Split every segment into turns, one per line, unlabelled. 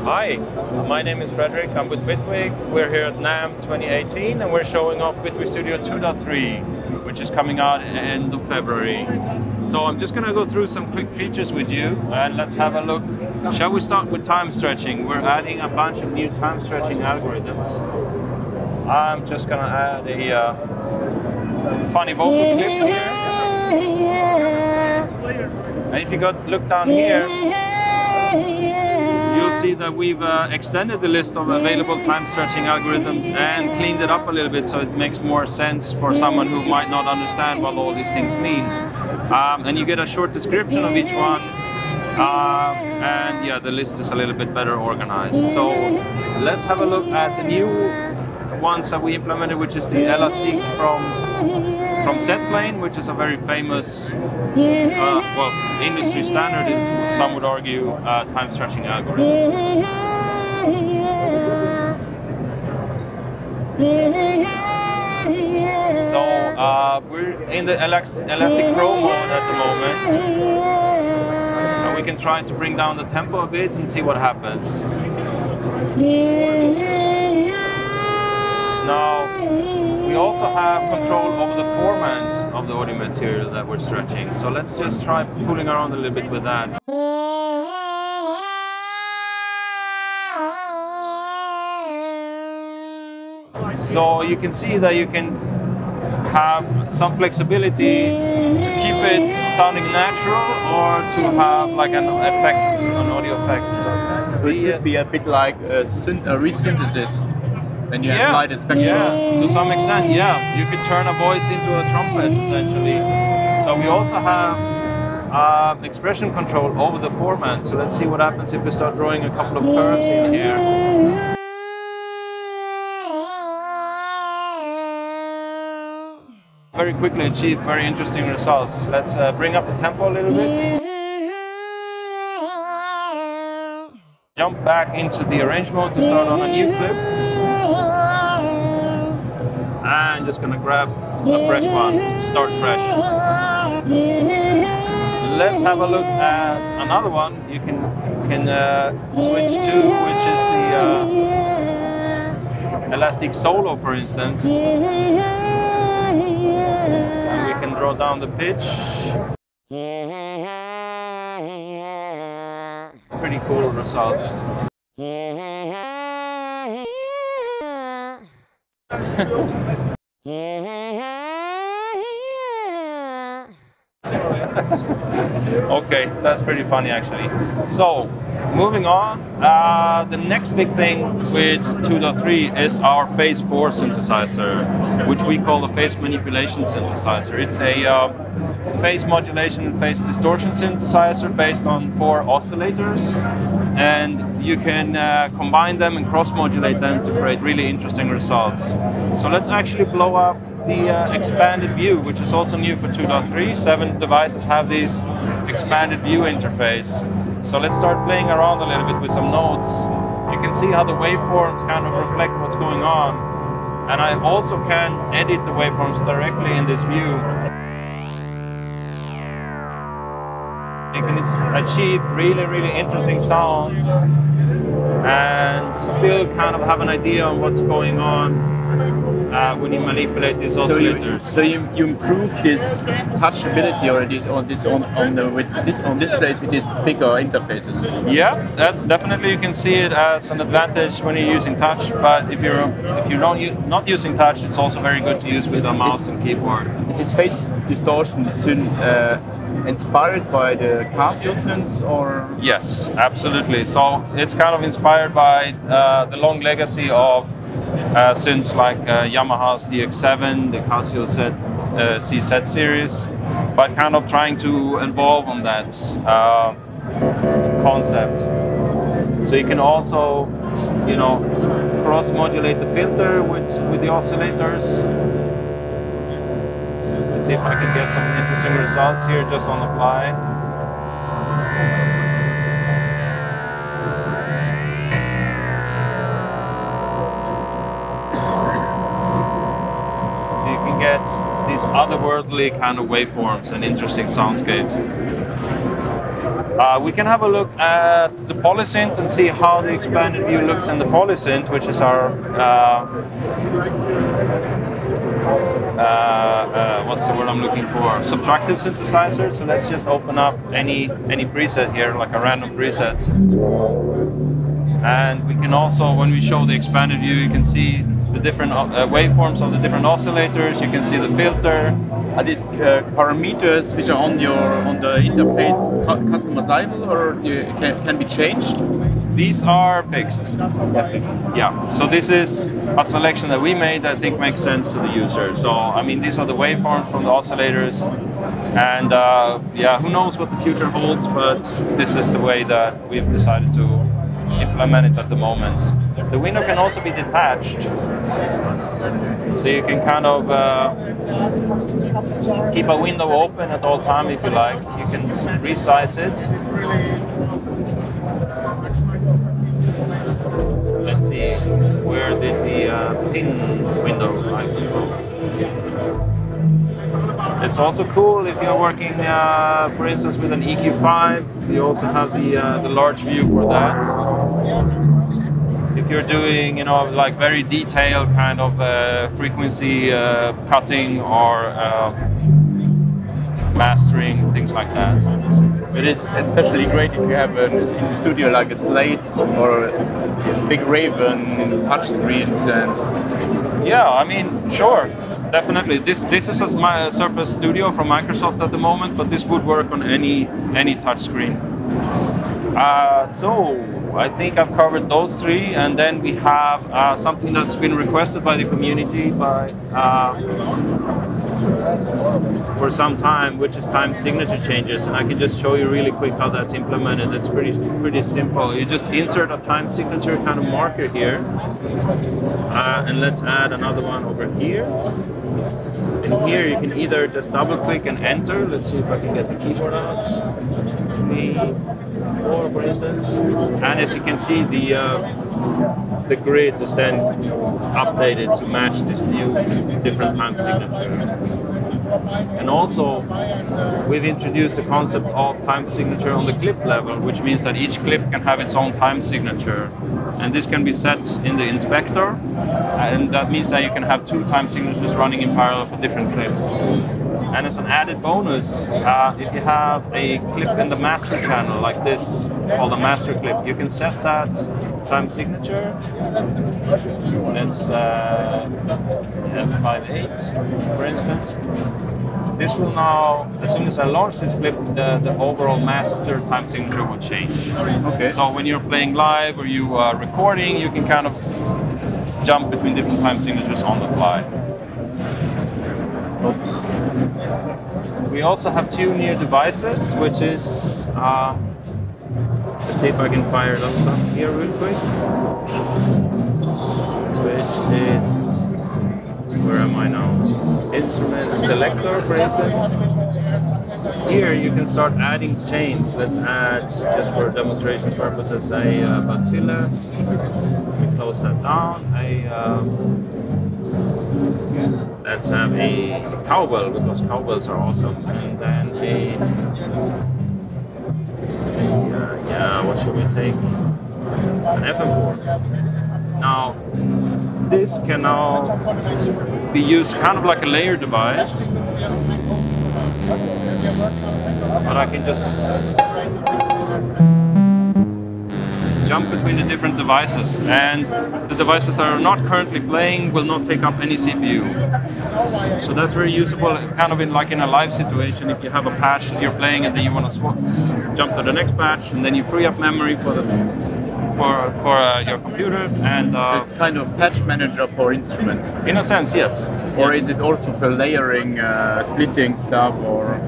Hi, my name is Frederick. I'm with Bitwig. We're here at NAMM 2018 and we're showing off Bitwig Studio 2.3, which is coming out at the end of February. So I'm just going to go through some quick features with you and let's have a look. Shall we start with time stretching? We're adding a bunch of new time stretching algorithms. I'm just going to add a funny vocal clip here. And if you look down here, you'll see that we've extended the list of available time stretching algorithms and cleaned it up a little bit so it makes more sense for someone who might not understand what all these things mean. And you get a short description of each one. And yeah, the list is a little bit better organized. So let's have a look at the new ones that we implemented, which is the elastic from Z-plane, which is a very famous, well, industry standard is, some would argue, time stretching algorithm. So we're in the elastic pro mode at the moment, and we can try to bring down the tempo a bit and see what happens. Now, we also have control over the format of the audio material that we're stretching. So let's just try fooling around a little bit with that. So you can see that you can have some flexibility to keep it sounding natural or to have like an effect, an audio effect.
So it could be a bit like a resynthesis. When you apply the spectrum.
Yeah, to some extent, yeah. You could turn a voice into a trumpet, essentially. So we also have expression control over the format. So let's see what happens if we start drawing a couple of curves in here. Very quickly achieve very interesting results. Let's bring up the tempo a little bit. Jump back into the arrange mode to start on a new clip. And just gonna grab a fresh one, start fresh. Let's have a look at another one you can switch to, which is the elastic solo, for instance. And we can draw down the pitch. Pretty cool results. Okay, that's pretty funny actually. So, moving on, the next big thing with 2.3 is our phase 4 synthesizer, which we call the phase manipulation synthesizer. It's a phase modulation and phase distortion synthesizer based on 4 oscillators, and you can combine them and cross-modulate them to create really interesting results. So let's actually blow up the expanded view, which is also new for 2.3. 7 devices have this expanded view interface. So let's start playing around a little bit with some notes. You can see how the waveforms kind of reflect what's going on. And I also can edit the waveforms directly in this view. You can achieve really, really interesting sounds and still kind of have an idea on what's going on when you manipulate these oscillators.
So you improve this touchability already on displays with these bigger interfaces.
Yeah, that's definitely, you can see it as an advantage when you're using touch. But if you're not using touch, it's also very good to use with a mouse and keyboard.
Is this phase distortion synth inspired by the Casio synths, or?
Yes, absolutely. So it's kind of inspired by the long legacy of synths like Yamaha's DX7, the Casio CZ series, but kind of trying to evolve on that concept. So you can also, you know, cross-modulate the filter with the oscillators. Let's see if I can get some interesting results here just on the fly. So you can get these otherworldly kind of waveforms and interesting soundscapes. We can have a look at the polysynth and see how the expanded view looks in the polysynth, which is our what's the word I'm looking for? Subtractive synthesizer. So let's just open up any preset here, like a random preset. And we can also, when we show the expanded view, you can see the different waveforms of the different oscillators. You can see the filter.
Are these parameters which are on the interface customizable, or can be changed?
These are fixed. Yeah. So this is a selection that we made that I think makes sense to the user. So I mean, these are the waveforms from the oscillators, and yeah, who knows what the future holds? But this is the way that we've decided to implement it at the moment. The window can also be detached, so you can kind of keep a window open at all time if you like. You can resize it. Let's see, where did the pin window icon go? It's also cool if you're working, for instance, with an EQ5. You also have the large view for that. If you're doing, you know, like very detailed kind of frequency cutting or mastering, things like that.
It is especially great if you have in the studio like a Slate or these big Raven touch screens and.
Yeah, I mean, sure, definitely. This is a Surface Studio from Microsoft at the moment, but this would work on any touch screen. So I think I've covered those three, and then we have something that's been requested by the community for some time, which is time signature changes, and I can just show you really quick how that's implemented. It's pretty simple. You just insert a time signature kind of marker here, and let's add another one over here. And here you can either just double click and enter. Let's see if I can get the keyboard out. 3, 4, for instance. And as you can see, the grid is then updated to match this new different time signature. And also, we've introduced the concept of time signature on the clip level, which means that each clip can have its own time signature. And this can be set in the inspector, and that means that you can have 2 time signatures running in parallel for different clips. And as an added bonus, if you have a clip in the master channel like this, called a master clip, you can set that time signature. Let's F58, for instance. This will now, as soon as I launch this clip, the overall master time signature will change.
Okay.
So when you're playing live or you are recording, you can kind of jump between different time signatures on the fly. We also have 2 new devices, which is, let's see if I can fire those up here real quick. Which is, where am I now? Instrument selector, for instance. Here you can start adding chains. Let's add, just for demonstration purposes, a Bacilla. We close that down. Let's have a cowbell, because cowbells are awesome. And then yeah, what should we take? An FM4. Now, this can now be used kind of like a layer device, but I can just jump between the different devices, and the devices that are not currently playing will not take up any CPU. So that's very usable, kind of in a live situation. If you have a patch that you're playing and then you want to jump to the next patch, and then you free up memory for your computer, and
so it's kind of patch manager for instruments.
In a sense, yes.
Or is it also for layering, splitting stuff, or?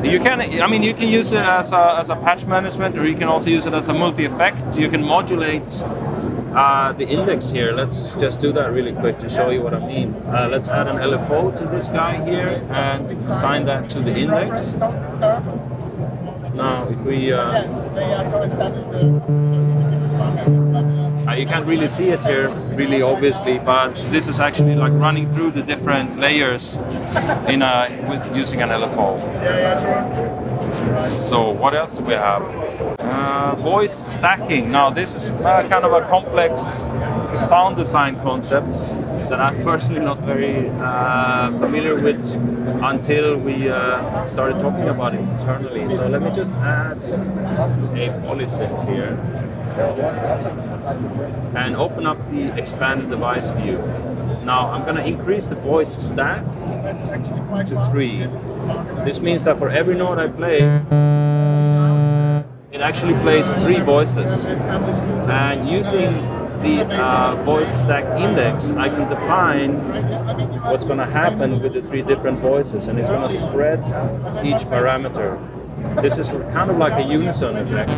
You can, I mean, you can use it as a patch management, or you can also use it as a multi-effect. You can modulate the index here. Let's just do that really quick to show you what I mean. Let's add an LFO to this guy here and assign that to the index. Now, if we you can't really see it here, really obviously, but this is actually like running through the different layers using an LFO. So what else do we have? Voice stacking. Now this is kind of a complex sound design concept that I'm personally not very familiar with until we started talking about it internally. So let me just add a polysynth here and open up the expanded device view. Now I'm going to increase the voice stack to 3. This means that for every note I play, it actually plays 3 voices. And using the voice stack index, I can define what's going to happen with the 3 different voices, and it's going to spread each parameter. This is kind of like a unison effect.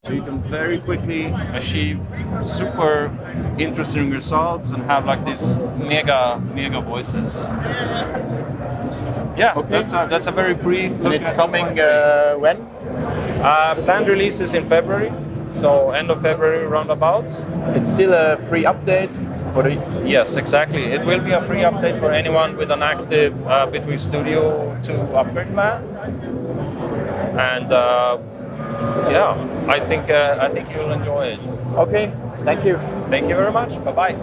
So you can very quickly achieve super interesting results and have like these mega voices. Yeah, okay. That's a very brief look.
And it's coming when?
Planned release is in February, so end of February roundabouts.
It's still a free update for the...
Yes, exactly. It will be a free update for anyone with an active Bitwig Studio 2 upgrade plan. And yeah, I think you'll enjoy it.
Okay, thank you.
Thank you very much. Bye-bye.